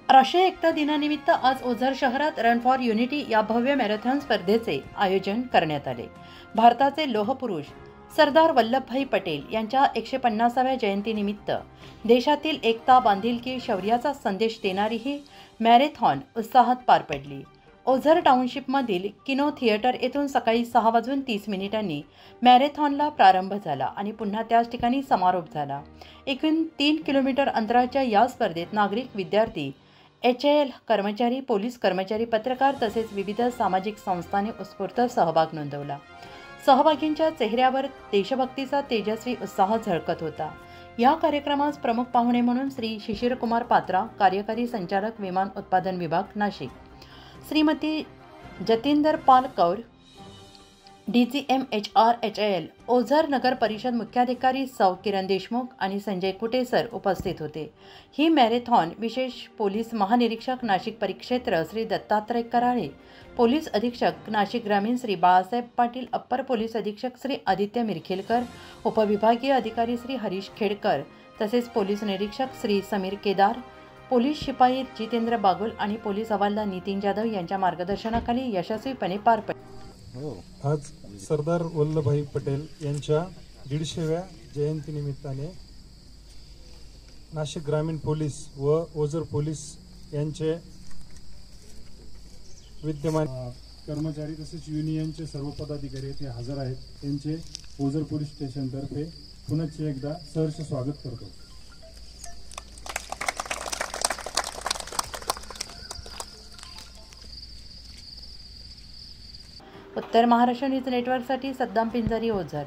राष्ट्रीय एकता दिनानिमित्त आज ओझर शहरात रन फॉर युनिटी या भव्य मॅरेथॉन स्पर्धेचे आयोजन करण्यात आले। भारताचे लोहपुरुष सरदार वल्लभभाई पटेल यांच्या 150व्या जयंतीनिमित्त देशातील एकता, बांधिलकी, शौर्याचा संदेश देणारी ही मॅरेथॉन उत्साहात पार पडली। ओझर टाउनशिपमधील किनो थिएटर येथून सकाळी 6:30 मॅरेथॉनला प्रारंभ झाला आणि पुन्हा त्याच ठिकाणी समारोप झाला। एकूण 3 किलोमीटर अंतराच्या या स्पर्धेत नागरिक, विद्यार्थी, HAL कर्मचारी, पोलीस कर्मचारी, पत्रकार तसेच विविध सामाजिक संस्थांनी उत्स्फूर्त सहभाग नोंदवला। सहभागींच्या चेहऱ्यावर देशभक्तीचा तेजस्वी उत्साह झळकत होता। या कार्यक्रमास प्रमुख पाहुणे म्हणून श्री शिशिरकुमार पात्रा, कार्यकारी संचालक, विमान उत्पादन विभाग, नाशिक, श्रीमती जतिंदर पाल Kaur, DGM HR HAL, Ozar नगर परिषद मुख्याधिकारी सौ किरण देशमुख आणि संजय कुटे सर उपस्थित होते। ही मॅरेथॉन विशेष पोलीस महानिरीक्षक नाशिक परिक्षेत्र श्री दत्तात्रय कराळे, पोलीस अधीक्षक नाशिक ग्रामीण श्री बाळासाहेब पाटील, अप्पर पोलीस अधीक्षक श्री आदित्य मिरखेलकर, उपविभागीय अधिकारी श्री हरीश खेडकर तसेच पोलीस निरीक्षक श्री समीर केदार, पोलीस शिपाई जितेंद्र बागुल आणि पोलीस हवालदार नितीन जाधव यांच्या मार्गदर्शनाखाली यशस्वीपणे पार पडले। आज सरदार वल्लभभाई पटेल यांच्या 150व्या जयंतीनिमित्ताने नाशिक ग्रामीण पोलीस व ओझर पोलीस यांचे विद्यमान कर्मचारी तसेच युनियनचे सर्व पदाधिकारी येथे हजर आहेत। त्यांचे ओझर पोलीस स्टेशनतर्फे पुनश्च एकदा सहर्ष स्वागत करतो। उत्तर महाराष्ट्र न्यूज नेटवर्कसाठी सद्दाम पिंजारी, ओझर।